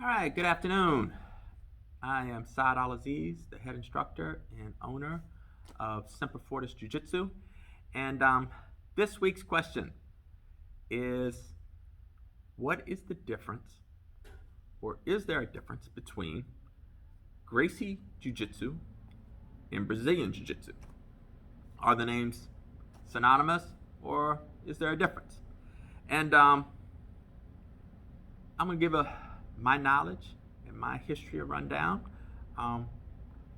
All right, good afternoon. I am Saad Al-Aziz, the head instructor and owner of Semper Fortis Jiu Jitsu. And this week's question is, what is the difference, or is there a difference between Gracie Jiu Jitsu and Brazilian Jiu Jitsu? Are the names synonymous, or is there a difference? And I'm going to give my knowledge and my history a rundown.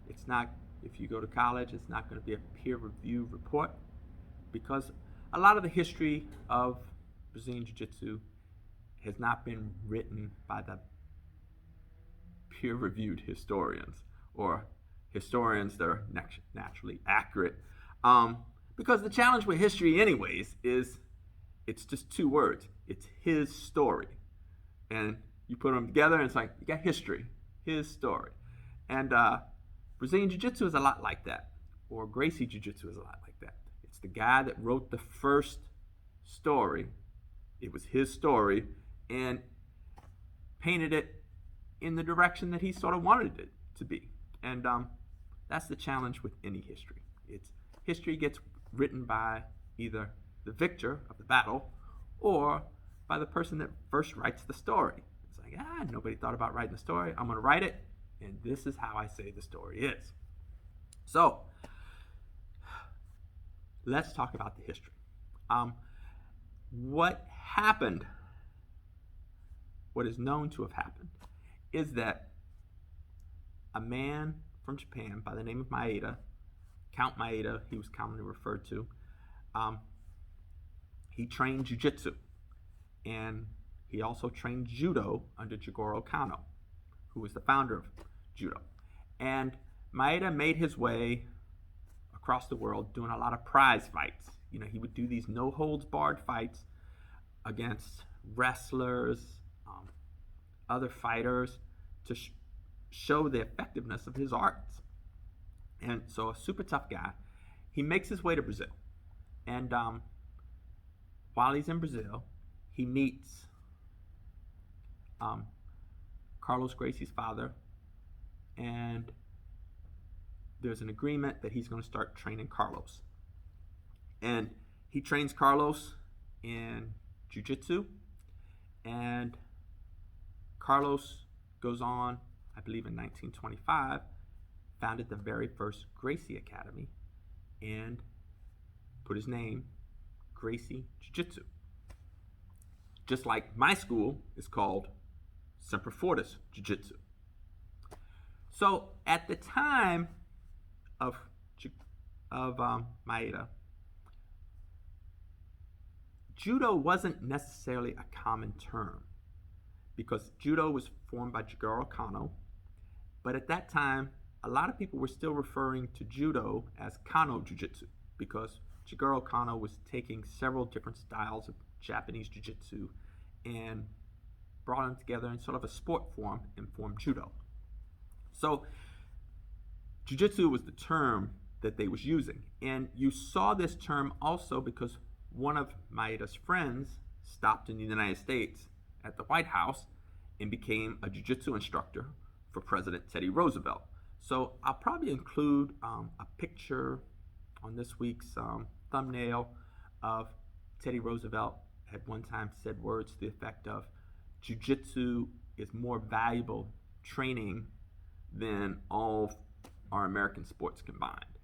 It's not, if you go to college, it's not going to be a peer-reviewed report, because a lot of the history of Brazilian Jiu-Jitsu has not been written by the peer-reviewed historians or historians that are naturally accurate. Because the challenge with history anyways is it's just two words. It's his story. And you put them together and it's like, you got history, his story. And Brazilian Jiu-Jitsu is a lot like that, or Gracie Jiu-Jitsu is a lot like that. It's the guy that wrote the first story. It was his story, and painted it in the direction that he sort of wanted it to be. And that's the challenge with any history. History gets written by either the victor of the battle or by the person that first writes the story. It's like, nobody thought about writing the story. I'm going to write it, and this is how I say the story is. So, let's talk about the history. What happened, what is known to have happened, is that a man from Japan by the name of Maeda, Count Maeda, he was commonly referred to, he trained jiu-jitsu, and he also trained judo under Jigoro Kano, who was the founder of judo. And Maeda made his way across the world doing a lot of prize fights. You know, he would do these no-holds-barred fights against wrestlers, other fighters, to show the effectiveness of his arts. And so, a super tough guy. He makes his way to Brazil. And while he's in Brazil, he meets Carlos Gracie's father, and there's an agreement that he's going to start training Carlos. And he trains Carlos in jiu-jitsu, and Carlos goes on, I believe in 1925, founded the very first Gracie Academy and put his name, Gracie Jiu-Jitsu. Just like my school is called Semper Fortis Jiu Jitsu. So at the time of Maeda, judo wasn't necessarily a common term, because judo was formed by Jigoro Kano, but at that time, a lot of people were still referring to judo as Kano Jiu-Jitsu, because Jigoro Kano was taking several different styles of Japanese Jiu-Jitsu and brought them together in sort of a sport form and formed judo. So Jiu-Jitsu was the term that they was using. And you saw this term also because one of Maeda's friends stopped in the United States at the White House and became a Jiu-Jitsu instructor for President Teddy Roosevelt. So I'll probably include a picture on this week's thumbnail of Teddy Roosevelt had one time said words to the effect of, Jiu-Jitsu is more valuable training than all our American sports combined.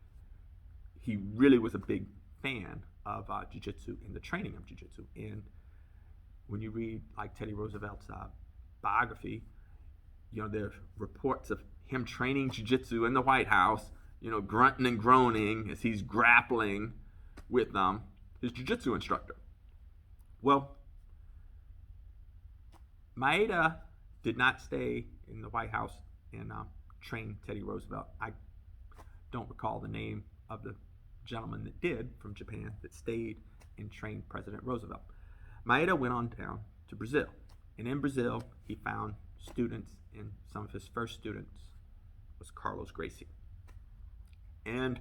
He really was a big fan of Jiu-Jitsu and the training of Jiu-Jitsu. And when you read like Teddy Roosevelt's biography, you know, there's reports of him training Jiu-Jitsu in the White House, you know, grunting and groaning as he's grappling with his Jiu-Jitsu instructor. Well, Maeda did not stay in the White House and train Teddy Roosevelt. I don't recall the name of the gentleman that did from Japan that stayed and trained President Roosevelt. Maeda went on down to Brazil, and in Brazil he found students, and some of his first students was Carlos Gracie. And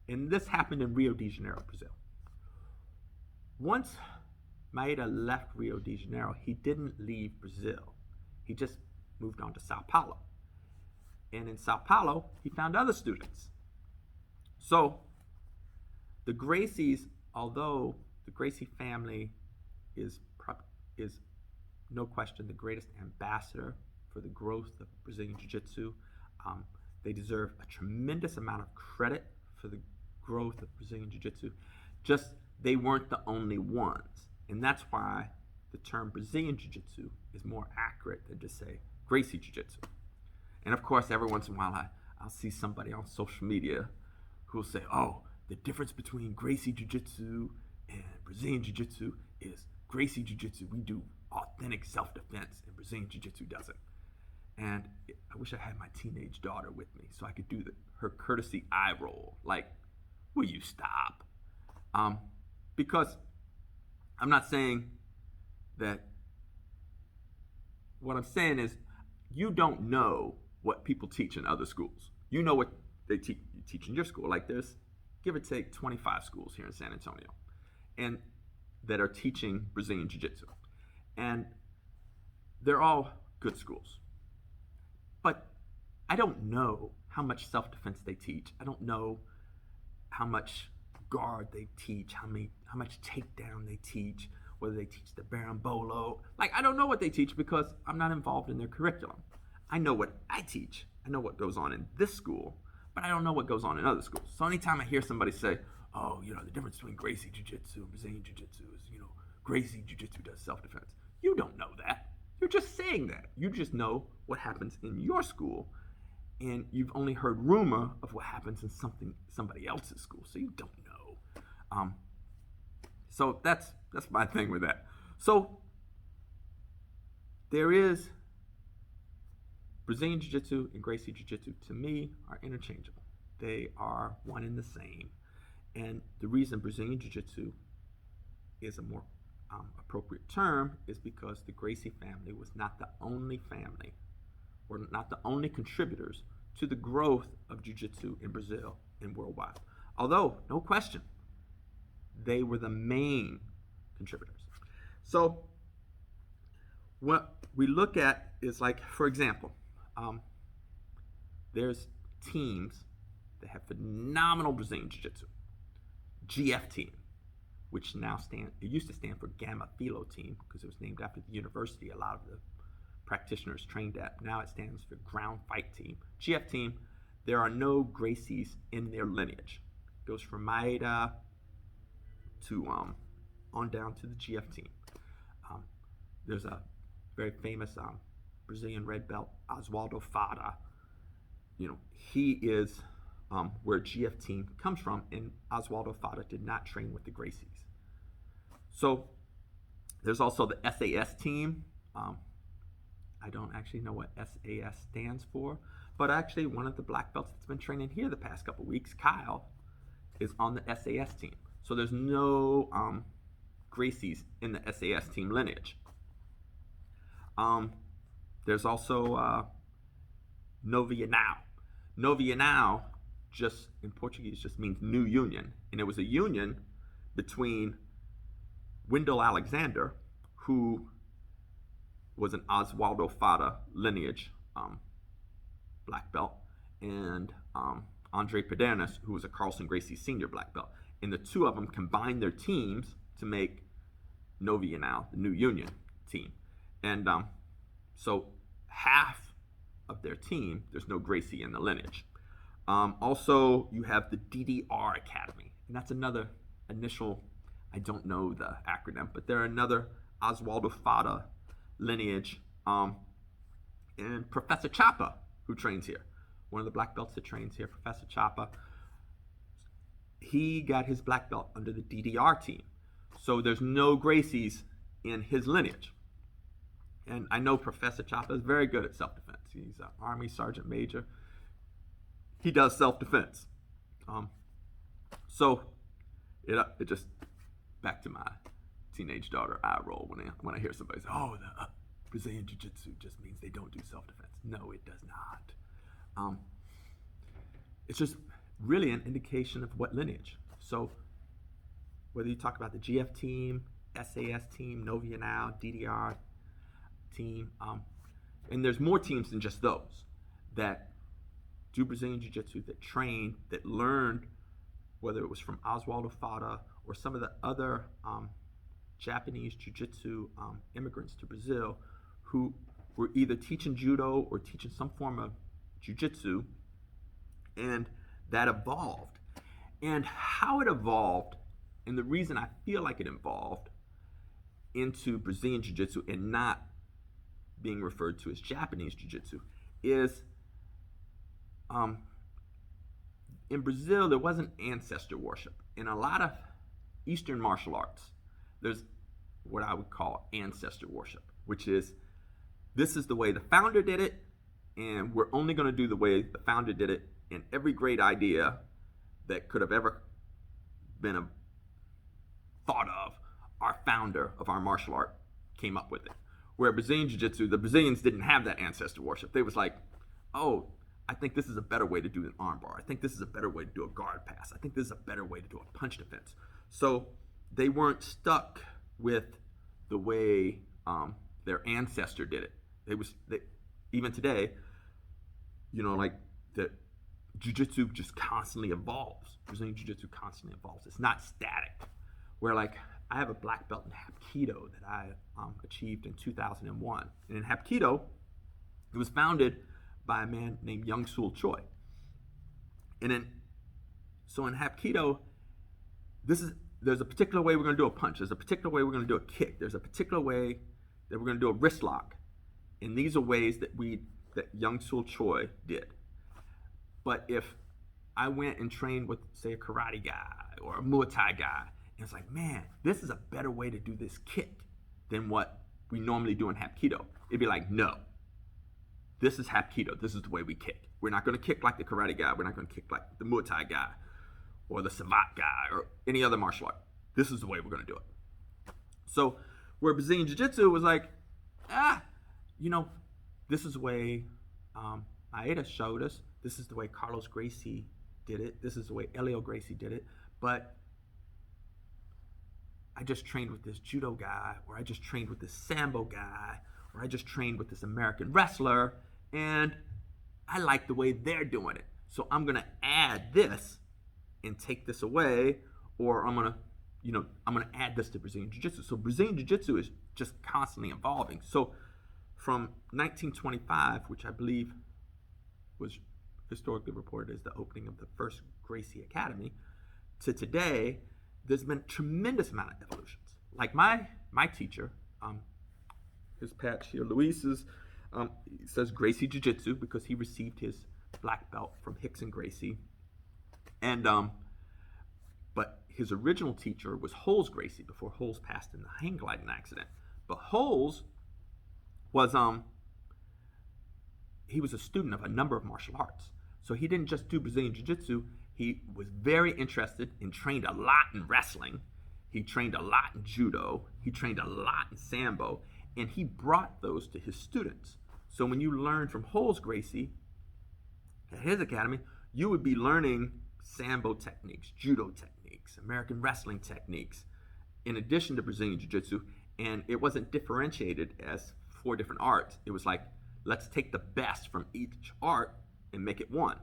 this happened in Rio de Janeiro, Brazil. Once Maeda left Rio de Janeiro, he didn't leave Brazil. He just moved on to Sao Paulo. And in Sao Paulo, he found other students. So the Gracies, although the Gracie family is no question the greatest ambassador for the growth of Brazilian Jiu-Jitsu, they deserve a tremendous amount of credit for the growth of Brazilian Jiu-Jitsu. Just they weren't the only ones. And that's why the term Brazilian Jiu-Jitsu is more accurate than to say Gracie Jiu-Jitsu. And of course, every once in a while, I'll see somebody on social media who will say, oh, the difference between Gracie Jiu-Jitsu and Brazilian Jiu-Jitsu is Gracie Jiu-Jitsu, we do authentic self-defense, and Brazilian Jiu-Jitsu doesn't. And I wish I had my teenage daughter with me so I could do her courtesy eye roll. Like, will you stop? Because I'm not saying that. What I'm saying is you don't know what people teach in other schools. You know what they teach in your school. Like there's, give or take, 25 schools here in San Antonio and that are teaching Brazilian Jiu-Jitsu. And they're all good schools. But I don't know how much self-defense they teach. I don't know how much guard they teach, how much takedown they teach, whether they teach the Barambolo. Like, I don't know what they teach because I'm not involved in their curriculum. I know what I teach. I know what goes on in this school, but I don't know what goes on in other schools. So anytime I hear somebody say, oh, the difference between Gracie Jiu-Jitsu and Brazilian Jiu-Jitsu is, Gracie Jiu-Jitsu does self-defense. You don't know that. You're just saying that. You just know what happens in your school, and you've only heard rumor of what happens in somebody else's school, so you don't know. So that's my thing with that. So there is Brazilian Jiu-Jitsu and Gracie Jiu-Jitsu, to me, are interchangeable. They are one and the same. And the reason Brazilian Jiu-Jitsu is a more appropriate term is because the Gracie family was not the only family or not the only contributors to the growth of Jiu-Jitsu in Brazil and worldwide. Although, no question, they were the main contributors. So what we look at is, like, for example, there's teams that have phenomenal Brazilian Jiu-Jitsu. GF team, which now it used to stand for Gamma Philo team because it was named after the university a lot of the practitioners trained at. Now it stands for Ground Fight team. GF team, there are no Gracies in their lineage. It goes from Maeda to on down to the GF team. There's a very famous Brazilian red belt, Oswaldo Fada. He is where GF team comes from, and Oswaldo Fada did not train with the Gracies. So there's also the SAS team. I don't actually know what SAS stands for, but actually one of the black belts that's been training here the past couple weeks, Kyle, is on the SAS team. So there's no Gracies in the SAS team lineage. There's also Novianao. Novianao just in Portuguese just means new union, and it was a union between Wendell Alexander, who was an Oswaldo Fada lineage black belt, and Andre Pedernus, who was a Carlson Gracie senior black belt. And the two of them combined their teams to make Novianao, the new union team. And so half of their team, there's no Gracie in the lineage. Also, you have the DDR Academy, and that's another initial, I don't know the acronym, but they're another Oswaldo Fada lineage. And Professor Chapa, who trains here, one of the black belts that trains here, Professor Chapa, he got his black belt under the DDR team. So there's no Gracies in his lineage. And I know Professor Chapa is very good at self-defense. He's an Army Sergeant Major. He does self-defense. So it just, back to my teenage daughter eye roll when I hear somebody say, oh, the Brazilian Jiu-Jitsu just means they don't do self-defense. No, it does not. It's just really an indication of what lineage. So whether you talk about the GF team, SAS team, Novia Now, DDR team. And there's more teams than just those that do Brazilian Jiu-Jitsu, that trained, that learned, whether it was from Oswaldo Fada or some of the other Japanese Jiu-Jitsu immigrants to Brazil who were either teaching judo or teaching some form of Jiu-Jitsu, and that evolved. And how it evolved, and the reason I feel like it evolved into Brazilian Jiu-Jitsu and not being referred to as Japanese Jiu-Jitsu is in Brazil, there wasn't ancestor worship. In a lot of Eastern martial arts, there's what I would call ancestor worship, which is, this is the way the founder did it, and we're only going to do the way the founder did it, and every great idea that could have ever been thought of, our founder of our martial art came up with it. Where Brazilian Jiu-Jitsu, the Brazilians didn't have that ancestor worship. They was like, oh, I think this is a better way to do an armbar. I think this is a better way to do a guard pass. I think this is a better way to do a punch defense. So they weren't stuck with the way their ancestor did it. Even today, like the Jiu-Jitsu just constantly evolves. Brazilian Jiu-Jitsu constantly evolves. It's not static. Where like I have a black belt in Hapkido that I achieved in 2001. And in Hapkido, it was founded by a man named Young Sul Choi. And in Hapkido, there's a particular way we're going to do a punch. There's a particular way we're going to do a kick. There's a particular way that we're going to do a wrist lock. And these are ways that Young Sul Choi did. But if I went and trained with, say, a karate guy or a Muay Thai guy, and it's like, man, this is a better way to do this kick than what we normally do in Hapkido. It'd be like, no, this is Hapkido. This is the way we kick. We're not going to kick like the karate guy. We're not going to kick like the Muay Thai guy or the Savate guy or any other martial art. This is the way we're going to do it. So where Brazilian Jiu-Jitsu was like, this is the way Maeda showed us. This is the way Carlos Gracie did it. This is the way Elio Gracie did it. But I just trained with this judo guy, or I just trained with this sambo guy, or I just trained with this American wrestler, and I like the way they're doing it. So I'm going to add this and take this away, or I'm going to add this to Brazilian Jiu-Jitsu. So Brazilian Jiu-Jitsu is just constantly evolving. So from 1925, which I believe was historically reported as the opening of the first Gracie Academy, to today, there's been a tremendous amount of evolutions. Like my teacher, his patch here, Luis's, he says Gracie Jiu Jitsu because he received his black belt from Hicks and Gracie. And but his original teacher was Holz Gracie before Holz passed in the hang gliding accident. But Holz was he was a student of a number of martial arts. So he didn't just do Brazilian Jiu-Jitsu. He was very interested and trained a lot in wrestling. He trained a lot in judo. He trained a lot in sambo. And he brought those to his students. So when you learn from Holz Gracie at his academy, you would be learning sambo techniques, judo techniques, American wrestling techniques, in addition to Brazilian Jiu-Jitsu. And it wasn't differentiated as 4 different arts. It was like, let's take the best from each art and make it one.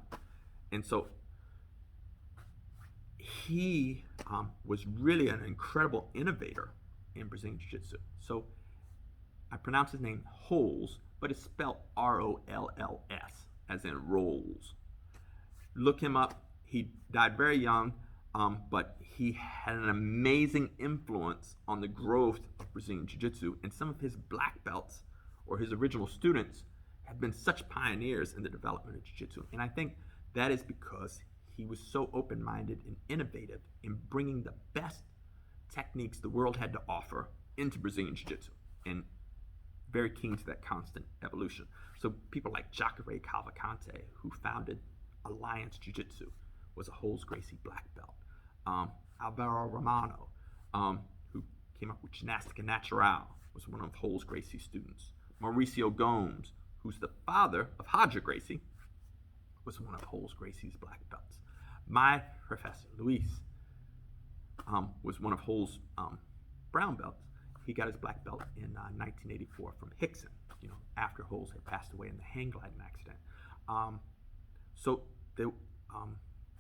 And so he was really an incredible innovator in Brazilian Jiu-Jitsu. So I pronounce his name Holz, but it's spelled R-O-L-L-S, as in rolls. Look him up. He died very young, but he had an amazing influence on the growth of Brazilian Jiu-Jitsu, and some of his black belts, or his original students, have been such pioneers in the development of Jiu-Jitsu. And I think that is because he was so open-minded and innovative in bringing the best techniques the world had to offer into Brazilian Jiu-Jitsu, and very keen to that constant evolution. So people like Jacare Cavalcante, who founded Alliance Jiu-Jitsu, was a Holz Gracie black belt. Alvaro Romano, who came up with Ginástica Natural, was one of Holz Gracie's students. Mauricio Gomes, who's the father of Hadja Gracie, was one of Holz Gracie's black belts. My professor, Luis, was one of Holz brown belts. He got his black belt in 1984 from Hickson, after Holz had passed away in the hang gliding accident. So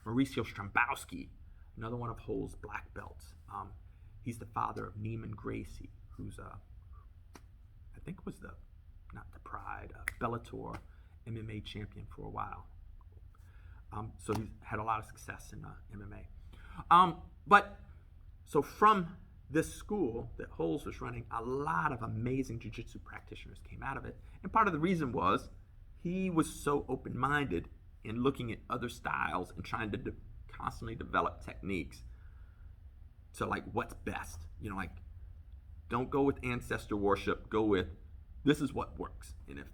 Mauricio Strambowski, another one of Holz's black belts. He's the father of Neiman Gracie, who's I think was not the Pride, Bellator MMA champion for a while. So he's had a lot of success in MMA. So from this school that Holz was running, a lot of amazing jiu-jitsu practitioners came out of it. And part of the reason was he was so open-minded in looking at other styles and trying to constantly develop techniques to what's best. Don't go with ancestor worship, go with this is what works. And if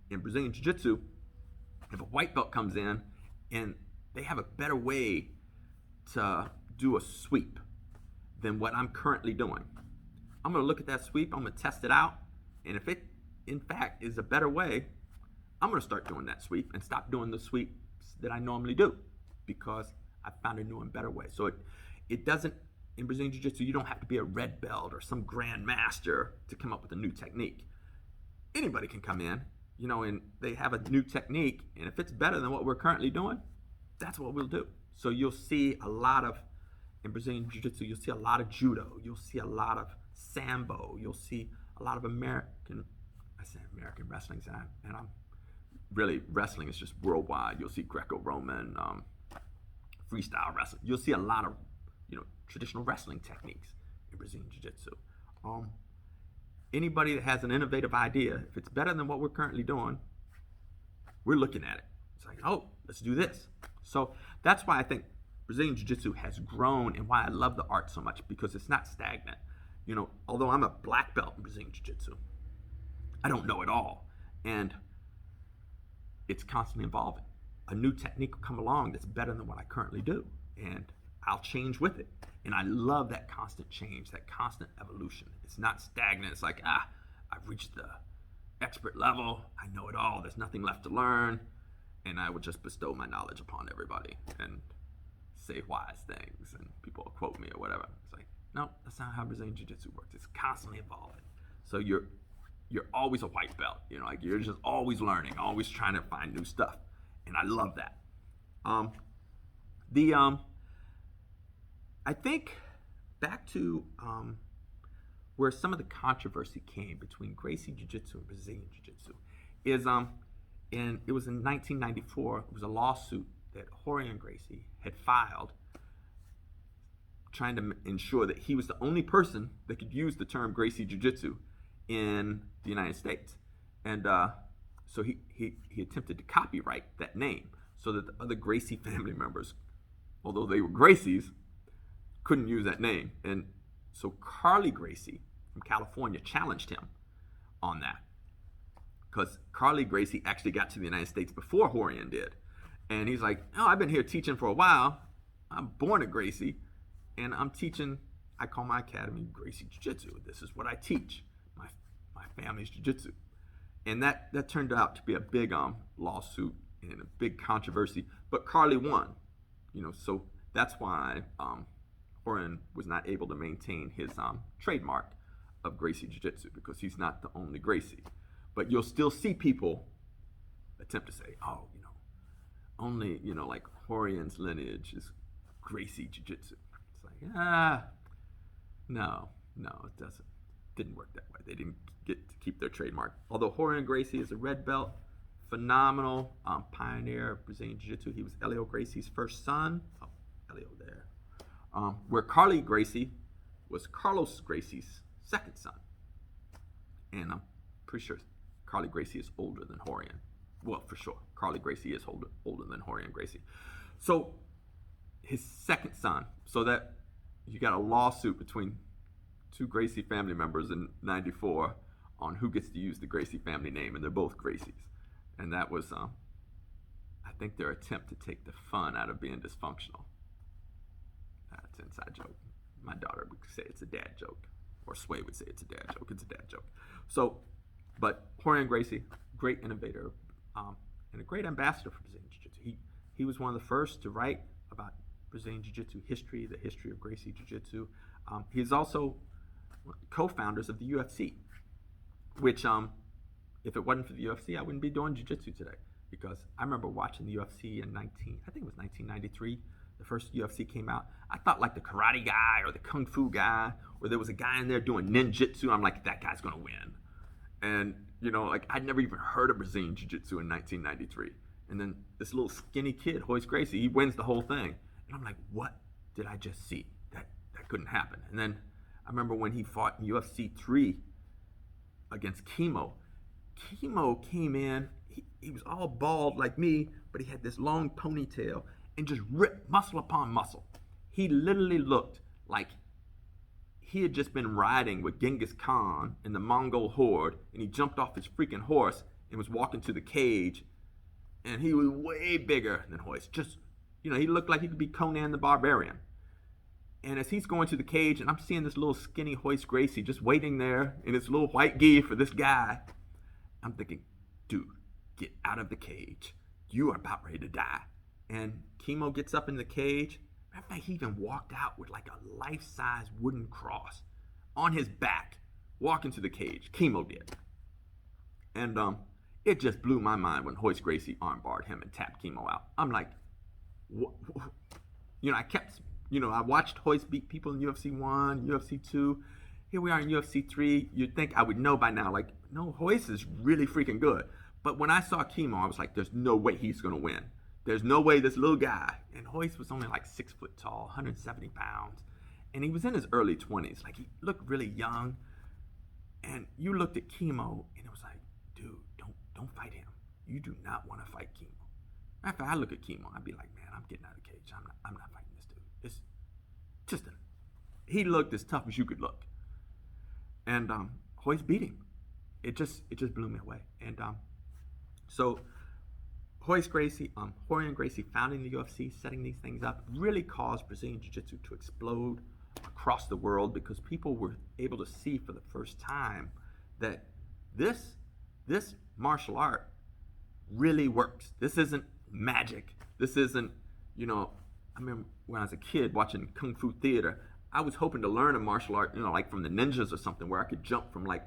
in Brazilian Jiu-Jitsu, if a white belt comes in and they have a better way to do a sweep than what I'm currently doing, I'm going to look at that sweep, I'm going to test it out, and if it in fact is a better way, I'm going to start doing that sweep and stop doing the sweeps that I normally do because I found a new and better way. So it doesn't, in Brazilian Jiu-Jitsu, you don't have to be a red belt or some grand master to come up with a new technique. Anybody can come in, and they have a new technique, and if it's better than what we're currently doing, that's what we'll do. So you'll see a lot of, in Brazilian Jiu-Jitsu, you'll see a lot of judo, you'll see a lot of sambo, you'll see a lot of American wrestling, and I'm really, wrestling is just worldwide. You'll see Greco-Roman, freestyle wrestling. You'll see a lot of, traditional wrestling techniques in Brazilian Jiu-Jitsu. Anybody that has an innovative idea, if it's better than what we're currently doing, we're looking at it. It's like, oh, let's do this. So that's why I think Brazilian Jiu-Jitsu has grown and why I love the art so much, because it's not stagnant. Although I'm a black belt in Brazilian Jiu-Jitsu, I don't know it all. And it's constantly evolving. A new technique will come along that's better than what I currently do, and I'll change with it. And I love that constant change, that constant evolution. It's not stagnant. It's like, I've reached the expert level. I know it all. There's nothing left to learn. And I would just bestow my knowledge upon everybody and say wise things, and people will quote me or whatever. It's like, no, that's not how Brazilian Jiu-Jitsu works. It's constantly evolving. So you're always a white belt. You're just always learning, always trying to find new stuff. And I love that. I think back to where some of the controversy came between Gracie Jiu-Jitsu and Brazilian Jiu-Jitsu is it was in 1994. It was a lawsuit that Rorion Gracie had filed, trying to ensure that he was the only person that could use the term Gracie Jiu-Jitsu in the United States. And so he attempted to copyright that name so that the other Gracie family members, although they were Gracies, couldn't use that name. And so Carley Gracie from California challenged him on that, because Carley Gracie actually got to the United States before Rorion did. And he's like, oh, I've been here teaching for a while. I'm born a Gracie, and I'm teaching, I call my academy Gracie Jiu-Jitsu. This is what I teach. My family's Jiu-Jitsu. And that turned out to be a big lawsuit and a big controversy. But Carley won, so that's why Rorion was not able to maintain his trademark of Gracie Jiu-Jitsu, because he's not the only Gracie. But you'll still see people attempt to say, oh, only, like Horion's lineage is Gracie Jiu-Jitsu. It's like, no, it doesn't. Didn't work that way. They didn't get to keep their trademark. Although Rorion Gracie is a red belt, phenomenal pioneer of Brazilian Jiu-Jitsu. He was Elio Gracie's first son. Oh, Elio there. Where Carley Gracie was Carlos Gracie's second son. And I'm pretty sure Carley Gracie is older than Rorion. Well, for sure, Carley Gracie is older than Rorion Gracie. So his second son, so that you got a lawsuit between two Gracie family members in '94 on who gets to use the Gracie family name, and they're both Gracies. And that was, I think, their attempt to take the fun out of being dysfunctional. That's an inside joke. My daughter would say it's a dad joke, or Sway would say it's a dad joke. It's a dad joke. So, but Rorion Gracie, great innovator, and a great ambassador for Brazilian Jiu-Jitsu. He was one of the first to write about Brazilian Jiu-Jitsu history, the history of Gracie Jiu-Jitsu. He's also co-founders of the UFC, which if it wasn't for the UFC, I wouldn't be doing jiu-jitsu today, because I remember watching the UFC in 1993. The first UFC came out. I thought like the karate guy or the kung fu guy, or there was a guy in there doing ninjutsu. I'm like, that guy's gonna win. And like I'd never even heard of Brazilian Jiu-Jitsu in 1993. And then this little skinny kid, Royce Gracie, he wins the whole thing. And I'm like, what did I just see? That couldn't happen. And then I remember when he fought in UFC 3 against Chemo. Chemo came in, he was all bald like me, but he had this long ponytail and just ripped muscle upon muscle. He literally looked like he had just been riding with Genghis Khan in the Mongol horde, and he jumped off his freaking horse and was walking to the cage, and he was way bigger than Royce. Just, he looked like he could be Conan the Barbarian. And as he's going to the cage, and I'm seeing this little skinny Royce Gracie just waiting there in his little white gi for this guy, I'm thinking, dude, get out of the cage. You are about ready to die. And Chemo gets up in the cage. Matter of fact, he even walked out with like a life-size wooden cross on his back, walking to the cage. Chemo did. And it just blew my mind when Royce Gracie armbarred him and tapped Chemo out. I'm like, what? I watched Royce beat people in UFC 1, UFC 2. Here we are in UFC 3. You'd think I would know by now, like, no, Royce is really freaking good. But when I saw Chemo, I was like, there's no way he's going to win. There's no way this little guy, and Royce was only like 6 foot tall, 170 pounds, and he was in his early 20s. Like, he looked really young, and you looked at Chemo, and it was like, dude, don't fight him. You do not want to fight Chemo. Matter of fact, I look at Chemo, I'd be like, man, I'm getting out of the cage. I'm not fighting this dude. It's just he looked as tough as you could look. And Royce beat him. It just blew me away. And so Royce Gracie, Rorion Gracie founding the UFC, setting these things up, really caused Brazilian Jiu-Jitsu to explode across the world, because people were able to see for the first time that this martial art really works. This isn't magic. This isn't, I remember when I was a kid watching Kung Fu theater, I was hoping to learn a martial art, like from the ninjas or something, where I could jump from like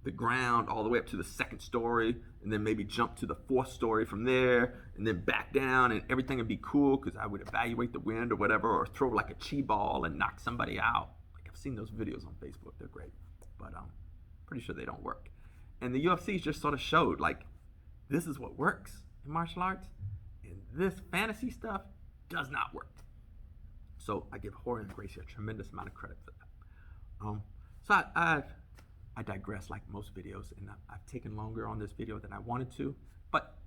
the ground all the way up to the second story, and then maybe jump to the fourth story from there, and then back down, and everything would be cool because I would evaluate the wind or whatever, or throw like a chi ball and knock somebody out. Like, I've seen those videos on Facebook. They're great, but I'm pretty sure they don't work. And the UFC just sort of showed, like, this is what works in martial arts, and this fantasy stuff does not work. So I give Rorion Gracie a tremendous amount of credit for that. So I digress like most videos, and I've taken longer on this video than I wanted to. But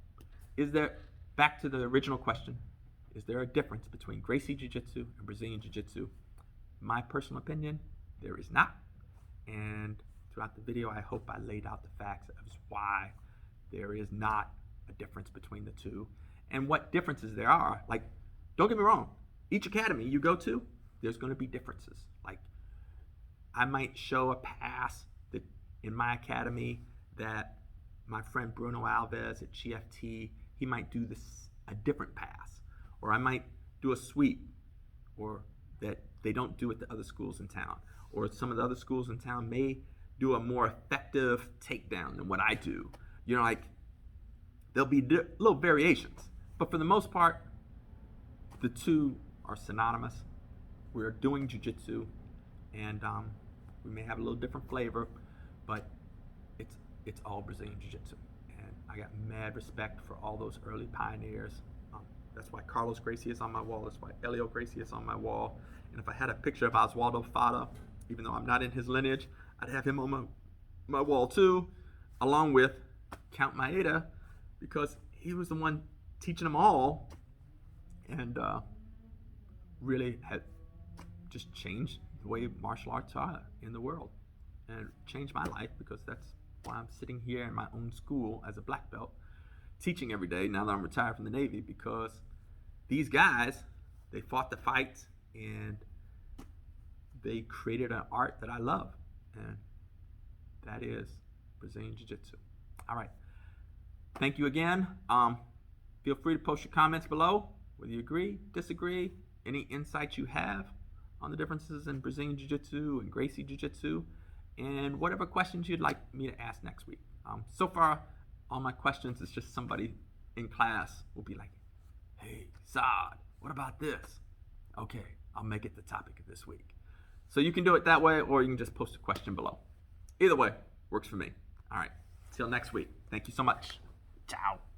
back to the original question, is there a difference between Gracie Jiu-Jitsu and Brazilian Jiu-Jitsu? My personal opinion, there is not. And throughout the video, I hope I laid out the facts of why there is not a difference between the two, and what differences there are. Like, don't get me wrong, each academy you go to, there's going to be differences. Like, I might show a pass that in my academy that my friend Bruno Alves at GFT, he might do a different pass, or I might do a sweep, or that they don't do at the other schools in town, or some of the other schools in town may do a more effective takedown than what I do. Like, there'll be little variations, but for the most part, the two are synonymous. We're doing jiu-jitsu, and we may have a little different flavor, but it's all Brazilian Jiu-Jitsu. And I got mad respect for all those early pioneers. That's why Carlos Gracie is on my wall. That's why Elio Gracie is on my wall. And if I had a picture of Oswaldo Fada, even though I'm not in his lineage, I'd have him on my wall too, along with Count Maeda, because he was the one teaching them all, and really had just changed the way martial arts are in the world, and changed my life, because that's why I'm sitting here in my own school as a black belt, teaching every day now that I'm retired from the Navy, because these guys, they fought the fights, and they created an art that I love, and that is Brazilian Jiu-Jitsu. All right. Thank you again. Feel free to post your comments below, whether you agree, disagree, any insights you have. on the differences in Brazilian Jiu-Jitsu and Gracie Jiu Jitsu, and whatever questions you'd like me to ask next week. So far, all my questions is just somebody in class will be like, hey, Saad, what about this? Okay, I'll make it the topic of this week. So you can do it that way, or you can just post a question below. Either way, works for me. All right, till next week. Thank you so much. Ciao.